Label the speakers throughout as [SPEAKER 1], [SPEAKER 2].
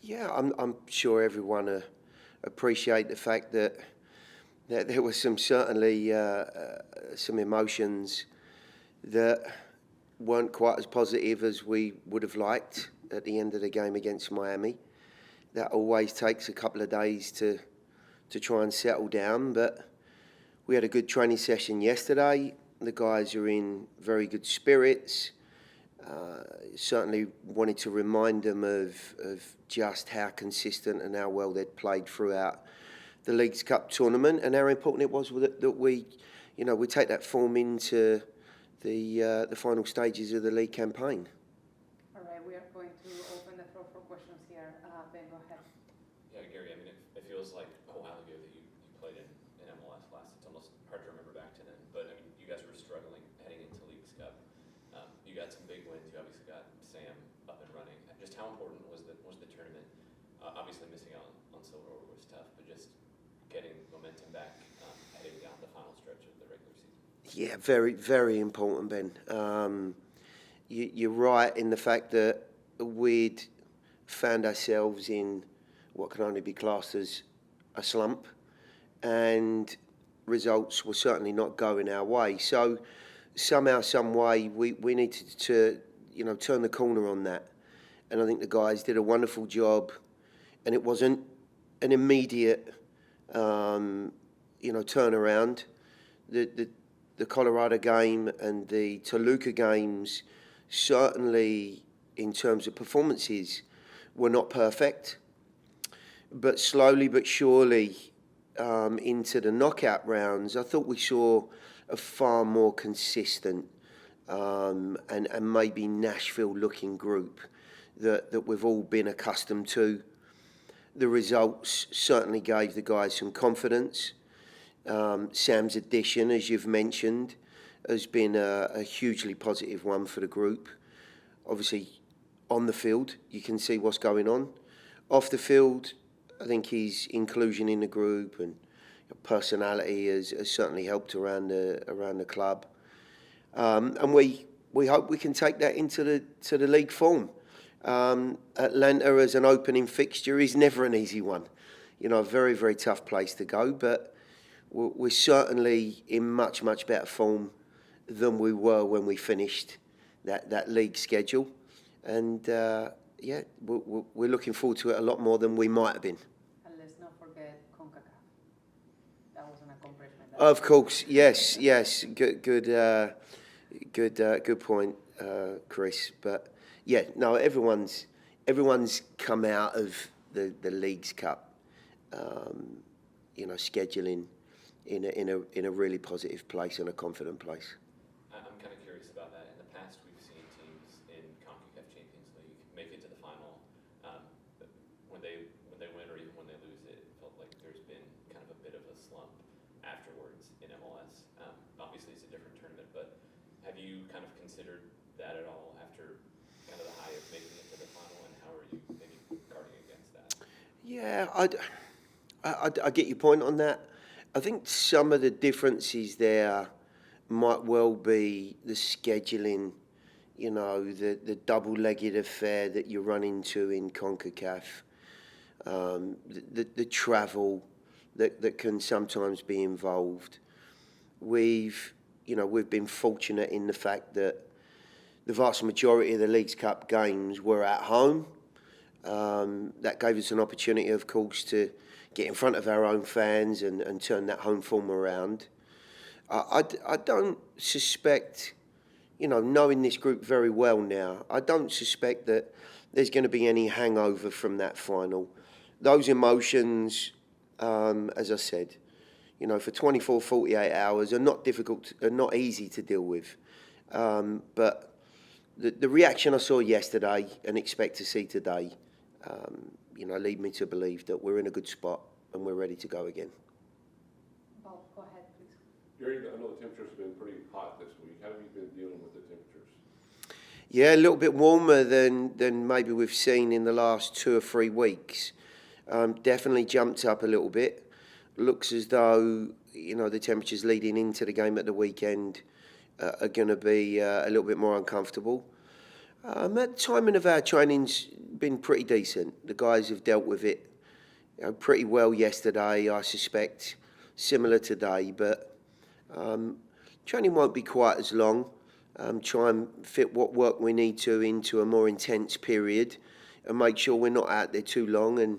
[SPEAKER 1] Yeah, I'm sure everyone appreciate the fact that there was certainly some emotions that weren't quite as positive as we would have liked at the end of the game against Miami. That always takes a couple of days to try and settle down, but we had a good training session yesterday. The guys are in very good spirits. Certainly wanted to remind them of just how consistent and how well they'd played throughout the Leagues Cup tournament, and how important it was that we take that form into the final stages of the league campaign.
[SPEAKER 2] All right, we are going to open the floor for questions here. Ben, go ahead.
[SPEAKER 3] Yeah, Gary, I mean, it feels like a while ago that you played in MLS last. It's almost hard to remember back to then. But, I mean, you guys were struggling heading into Leagues Cup. You got some big wins. You obviously got Sam up and running. Just how important was the tournament? Obviously, missing out on silverware was tough, but just getting momentum back heading down the final stretch of the regular season.
[SPEAKER 1] Yeah, very, very important, Ben. You're right in the fact that we'd found ourselves in what can only be classed as a slump, and results were certainly not going our way. So somehow, some way, we needed to, turn the corner on that. And I think the guys did a wonderful job, and it wasn't an immediate, turnaround. The Colorado game and the Toluca games, certainly in terms of performances, were not perfect. But slowly but surely into the knockout rounds, I thought we saw a far more consistent and maybe Nashville-looking group that we've all been accustomed to. The results certainly gave the guys some confidence. Sam's addition, as you've mentioned, has been a hugely positive one for the group. Obviously, on the field, you can see what's going on. Off the field, I think his inclusion in the group and personality has certainly helped around the club. And we hope we can take that into the league form. Atlanta as an opening fixture is never an easy one. A very, very tough place to go, but we're certainly in much, much better form than we were when we finished that league schedule. And, we're looking forward to it a lot more than we might have been.
[SPEAKER 2] And let's not forget CONCACAF. That was an accomplishment.
[SPEAKER 1] Of course, yes. Good point, Chris. But, everyone's come out of the Leagues Cup, scheduling in a really positive place and a confident place.
[SPEAKER 3] I'm kind of curious about that. In the past, we've seen teams in CONCACAF Champions League make it to the final. When they win or even when they lose it, felt like there's been kind of a bit of a slump afterwards in MLS. Obviously, it's a different tournament, but have you kind of considered that at all after kind of the high of making it to the final, and how are you maybe guarding against that?
[SPEAKER 1] Yeah, I get your point on that. I think some of the differences there might well be the scheduling, the double-legged affair that you run into in CONCACAF, the travel that can sometimes be involved. We've been fortunate in the fact that the vast majority of the Leagues Cup games were at home. That gave us an opportunity, of course, to get in front of our own fans and turn that home form around. I don't suspect, knowing this group very well now, I don't suspect that there's going to be any hangover from that final. Those emotions, as I said, for 24, 48 hours are not easy to deal with. But the reaction I saw yesterday and expect to see today, lead me to believe that we're in a good spot and we're ready to go again.
[SPEAKER 2] Bob, go ahead, please.
[SPEAKER 4] Gary, I know the temperatures have been pretty hot this week. How have you been dealing with the temperatures?
[SPEAKER 1] Yeah, a little bit warmer than maybe we've seen in the last 2 or 3 weeks. Definitely jumped up a little bit. Looks as though, the temperatures leading into the game at the weekend are going to be a little bit more uncomfortable. The timing of our training's been pretty decent. The guys have dealt with it pretty well yesterday, I suspect, similar today, but training won't be quite as long. Try and fit what work we need to into a more intense period and make sure we're not out there too long and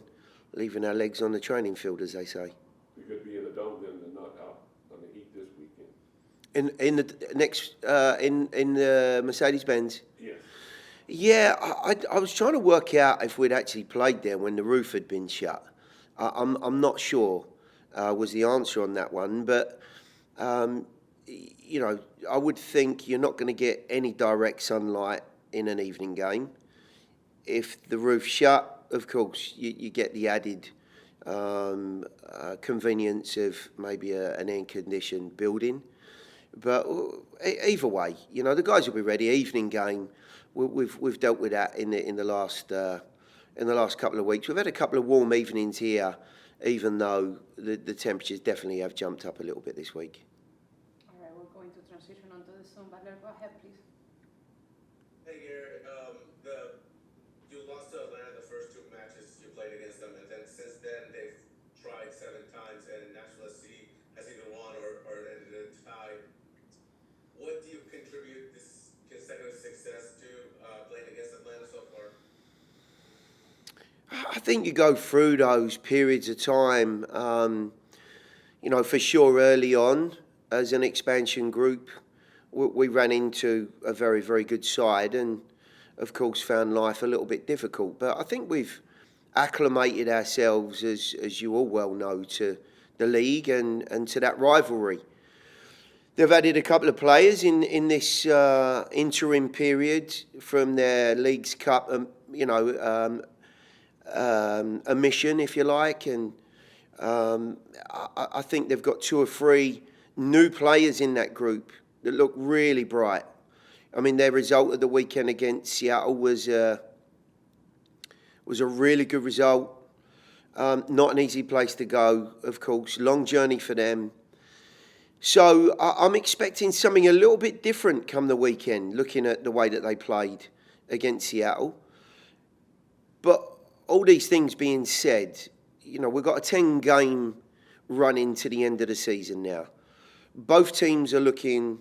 [SPEAKER 1] leaving our legs on the training field, as they say.
[SPEAKER 4] We could be in the dome then and not out on the heat this weekend.
[SPEAKER 1] In the next in the Mercedes-Benz.
[SPEAKER 4] Yes.
[SPEAKER 1] Yeah, I was trying to work out if we'd actually played there when the roof had been shut. I'm not sure was the answer on that one, but you know, I would think you're not going to get any direct sunlight in an evening game. If the roof's shut, of course, you get the added convenience of maybe an air-conditioned building. But either way, you know, the guys will be ready. Evening game, we've dealt with that in the last couple of weeks. We've had a couple of warm evenings here, even though the temperatures definitely have jumped up a little bit this week.
[SPEAKER 2] All right, we're going to transition onto the Zoom. Butler, go ahead, please.
[SPEAKER 5] Hey, Gary. You lost to Atlanta the first two matches you played against them, and then since then they've tried 7 times, and Nashville SC has either won or ended in a tie. What do you contribute this consecutive success to playing against Atlanta so far?
[SPEAKER 1] I think you go through those periods of time, you know, for sure early on as an expansion group, we ran into a very, very good side and, of course, found life a little bit difficult. But I think we've acclimated ourselves, as you all well know, to the league and to that rivalry. They've added a couple of players in this interim period from their Leagues Cup, a mission, if you like, and I think they've got 2 or 3 new players in that group that look really bright. I mean, their result of the weekend against Seattle was a really good result. Not an easy place to go, of course. Long journey for them. So I'm expecting something a little bit different come the weekend, looking at the way that they played against Seattle. But all these things being said, you know, we've got a 10-game run into the end of the season now. Both teams are looking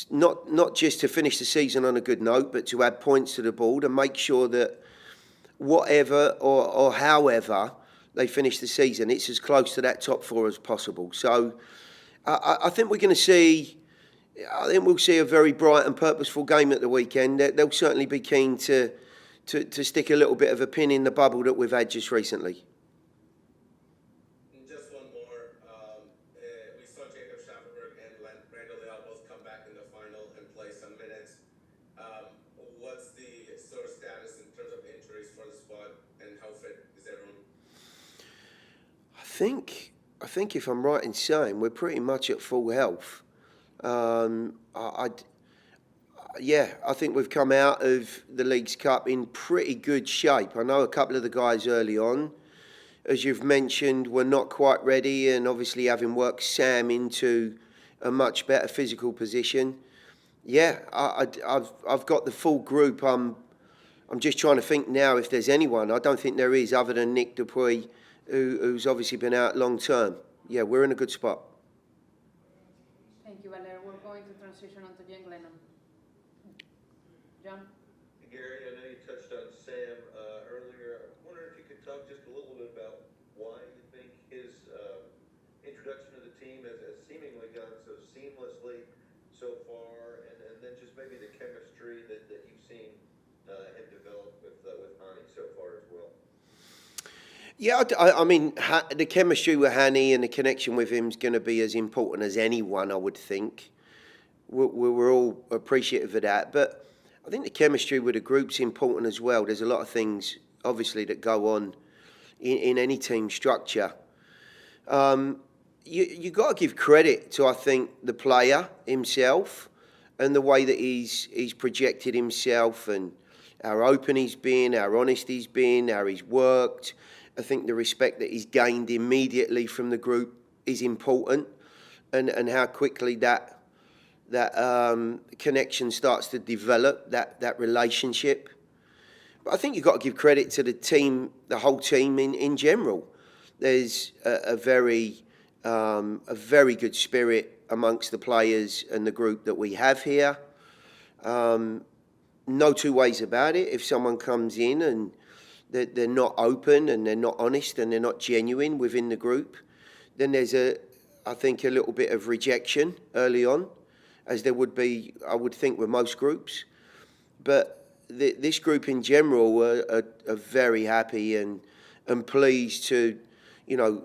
[SPEAKER 1] not just to finish the season on a good note, but to add points to the board and make sure that whatever or however they finish the season, it's as close to that top 4 as possible. So I think we're going to see. I think we'll see a very bright and purposeful game at the weekend. They'll certainly be keen to stick a little bit of a pin in the bubble that we've had just recently.
[SPEAKER 5] Just one more. We saw Shaffelburg and Randall Leal both come back in the final and play some minutes. What's the sort of status in terms of injuries for the squad, and how fit is everyone?
[SPEAKER 1] I think if I'm right in saying, we're pretty much at full health. I think we've come out of the Leagues Cup in pretty good shape. I know a couple of the guys early on, as you've mentioned, were not quite ready, and obviously having worked Sam into a much better physical position. Yeah, I've got the full group. I'm just trying to think now if there's anyone. I don't think there is, other than Nick Dupuy, who's obviously been out long term. Yeah, we're in a good spot.
[SPEAKER 2] Thank you, Valer. We're going to transition onto Jen Glennon. John?
[SPEAKER 6] Gary, I know you touched on Sam earlier. I wonder if you could talk just a little bit about why you think his introduction to the team has seemingly gone so seamlessly so far, and then just maybe the chemistry that you've seen him develop with Hani so far as well.
[SPEAKER 1] Yeah, I mean, the chemistry with Hani and the connection with him is going to be as important as anyone, I would think. We're all appreciative of that. But I think the chemistry with the group's important as well. There's a lot of things, obviously, that go on in any team structure. You got to give credit to, I think, the player himself and the way that he's projected himself and how open he's been, how honest he's been, how he's worked. I think the respect that he's gained immediately from the group is important, and how quickly that that connection starts to develop, that relationship. But I think you've got to give credit to the team, the whole team in general. There's a very good spirit amongst the players and the group that we have here. No two ways about it. If someone comes in and they're not open and they're not honest and they're not genuine within the group, then there's I think a little bit of rejection early on, as there would be, I would think, with most groups. But this group in general are very happy and pleased to,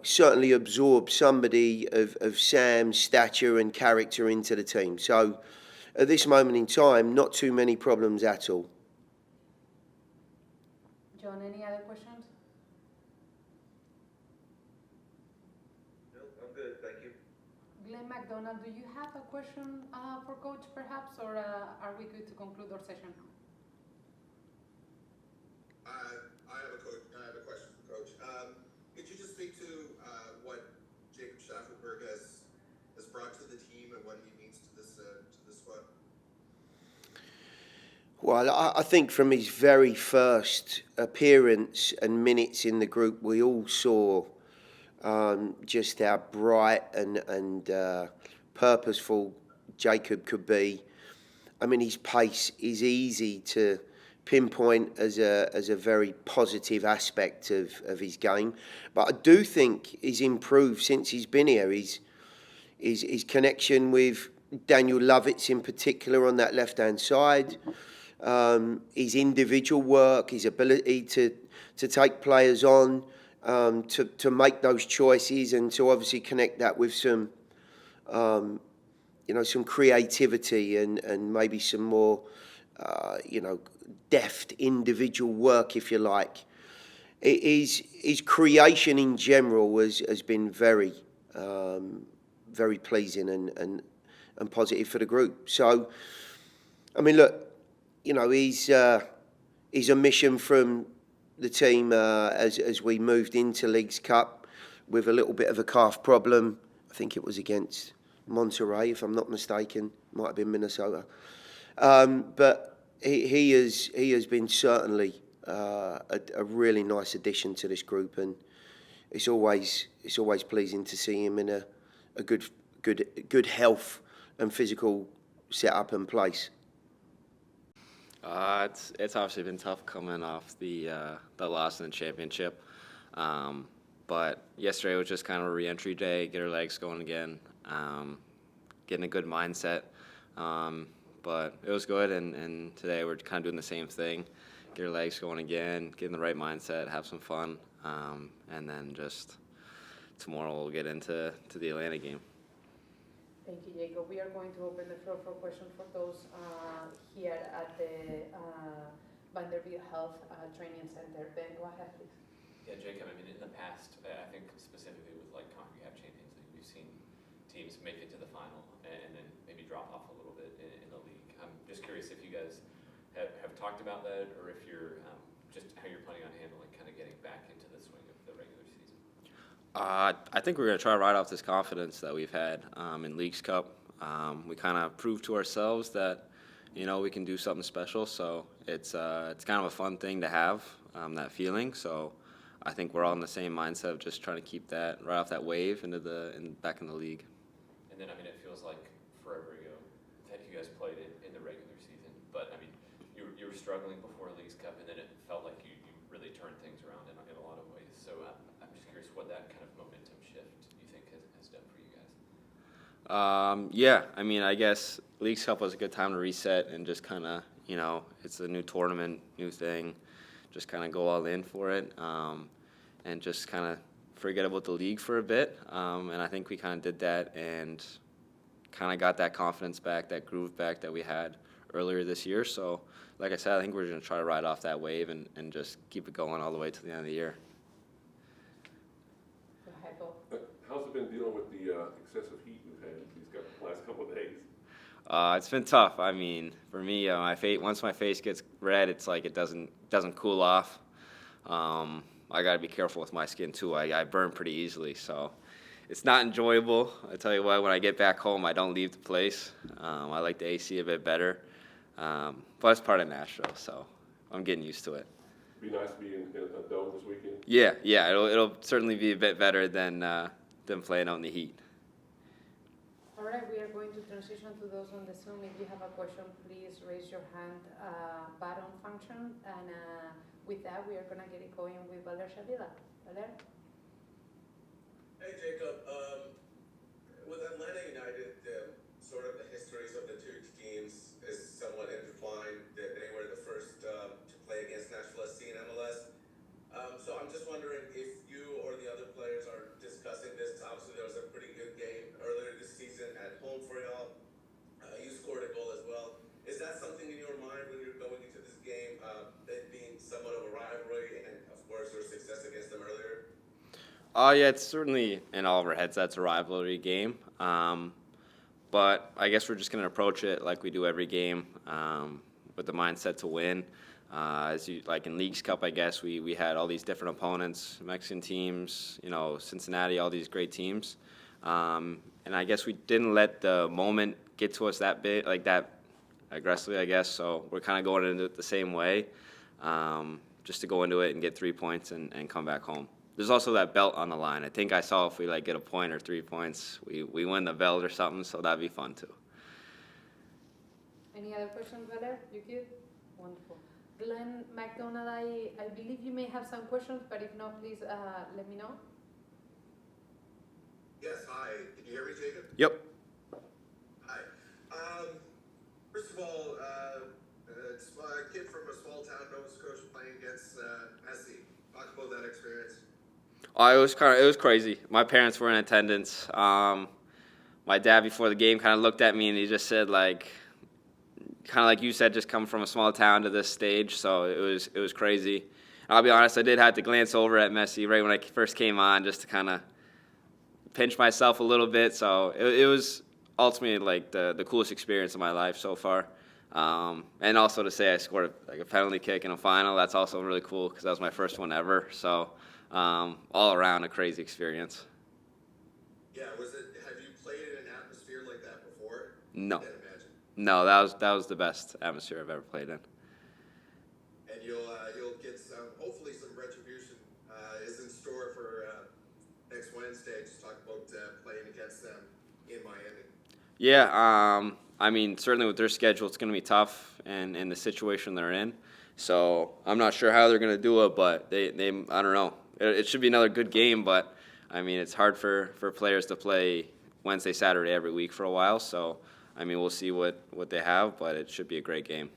[SPEAKER 1] certainly absorb somebody of Sam's stature and character into the team. So at this moment in time, not too many problems at all.
[SPEAKER 2] John, any other questions?
[SPEAKER 6] No, I'm good, thank you.
[SPEAKER 2] Glenn McDonald, do you have a question for Coach perhaps, or are we good to conclude our session?
[SPEAKER 5] I have a question for Coach. Could you just speak to what Jacob Shaffelburg has brought to the team and what he means to this squad?
[SPEAKER 1] Well, I think from his very first appearance and minutes in the group, we all saw just how bright and purposeful Jacob could be. I mean, his pace is easy to pinpoint as a very positive aspect of his game. But I do think he's improved since he's been here. His connection with Daniel Lovitz in particular on that left-hand side, his individual work, his ability to take players on, to make those choices and to obviously connect that with some some creativity and maybe some more deft individual work, if you like. His creation in general has been very pleasing and positive for the group. So, I mean, look, he's a mission from the team as we moved into Leagues Cup with a little bit of a calf problem. I think it was against Monterey, if I'm not mistaken. Might have been Minnesota. But he has been certainly a really nice addition to this group, and it's always pleasing to see him in a good health and physical setup and place.
[SPEAKER 7] It's obviously been tough coming off the loss in the championship, but yesterday was just kind of a re-entry day, get our legs going again, getting a good mindset. But it was good, and today we're kind of doing the same thing, get our legs going again, get in the right mindset, have some fun, and then just tomorrow we'll get into the Atlanta game.
[SPEAKER 2] Thank you, Jacob. We are going to open the floor for questions for those here at the Vanderbilt Health Training Center. Ben, go ahead, please.
[SPEAKER 3] Yeah, Jacob, I mean, in the past, I think specifically with like CONCACAF Champions League, we've seen teams make it to the final and then maybe drop off a little bit in the league. I'm just curious if you guys have talked about that, or if you're just how you're planning on handling kind of getting back into the swing of the regular season.
[SPEAKER 7] I think we're going to try to ride off this confidence that we've had in Leagues Cup. We kind of proved to ourselves that, we can do something special. So it's kind of a fun thing to have, that feeling. So I think we're all in the same mindset of just trying to keep that right off that wave back in the league.
[SPEAKER 3] And then, I mean, it feels like forever ago that you guys played in the regular season. But, I mean, you were struggling before Leagues Cup, and then it felt like you really turned things around in a lot of ways. So I'm just curious what that kind of momentum shift you think has done for you guys.
[SPEAKER 7] Yeah, I mean, I guess Leagues Cup was a good time to reset and just kind of, it's a new tournament, new thing, just kind of go all in for it, and just kind of forget about the league for a bit. And I think we kind of did that and kind of got that confidence back, that groove back that we had earlier this year. So, like I said, I think we're going to try to ride off that wave and just keep it going all the way to the end of the year.
[SPEAKER 2] Go ahead, Bo.
[SPEAKER 4] How's it been dealing with the excessive heat we've had these last couple of days?
[SPEAKER 7] It's been tough. I mean, for me, once my face gets red, it's like it doesn't cool off. I got to be careful with my skin too. I burn pretty easily, so it's not enjoyable. I tell you what, when I get back home, I don't leave the place. I like the AC a bit better, but it's part of Nashville, so I'm getting used to it.
[SPEAKER 4] Be nice to be in a dome this weekend.
[SPEAKER 7] Yeah, it'll certainly be a bit better than playing out in the heat.
[SPEAKER 2] All right, we are going to transition to those on the Zoom. If you have a question, please raise your hand button function. And with that, we are going to get it going with Valer Shavila. Valer?
[SPEAKER 5] Hey Jacob, with Atlanta United, sort of the histories of the two teams is somewhat intertwined. They were the first to play against Nashville SC in MLS. So I'm just wondering if you or the other players are discussing this. Obviously, there was a pretty good game earlier this season at home for y'all. You scored a goal as well. Is that something in your mind when you're going into this game, it being somewhat of a rivalry and, of course, your success against them earlier?
[SPEAKER 7] Yeah, it's certainly in all of our heads that's a rivalry game. But I guess we're just going to approach it like we do every game, with the mindset to win. Like in Leagues Cup, I guess we had all these different opponents, Mexican teams, Cincinnati, all these great teams. And I guess we didn't let the moment get to us that aggressively, I guess. So we're kind of going into it the same way, just to go into it and get 3 points and come back home. There's also that belt on the line. I think I saw if we get a point or 3 points, we win the belt or something. So that'd be fun too.
[SPEAKER 2] Any other questions, Valer? You good? Wonderful. Glenn McDonald, I believe you may have some questions, but if not, please let me know.
[SPEAKER 8] Yes, hi. Can you hear me, Jacob?
[SPEAKER 7] Yep.
[SPEAKER 8] Hi. First of all, it's a kid from a small town, Nova Scotia, playing against Messi. Talk about that experience.
[SPEAKER 7] It was crazy. My parents were in attendance. My dad before the game kind of looked at me and he just said kind of like you said, just come from a small town to this stage. So it was crazy. I'll be honest, I did have to glance over at Messi right when I first came on just to kind of pinch myself a little bit. So it was ultimately the coolest experience of my life so far. And also to say I scored a penalty kick in a final, that's also really cool because that was my first one ever. So all around a crazy experience.
[SPEAKER 8] Yeah, have you played in an atmosphere like that before?
[SPEAKER 7] No.
[SPEAKER 8] I can't imagine.
[SPEAKER 7] No, that was the best atmosphere I've ever played in.
[SPEAKER 8] And you'll get hopefully some retribution is in store for next Wednesday. Just talk about playing against them in Miami.
[SPEAKER 7] Yeah, I mean, certainly with their schedule, it's going to be tough and in the situation they're in. So I'm not sure how they're going to do it, but they I don't know. It should be another good game, but, I mean, it's hard for players to play Wednesday, Saturday every week for a while. So, I mean, we'll see what they have, but it should be a great game.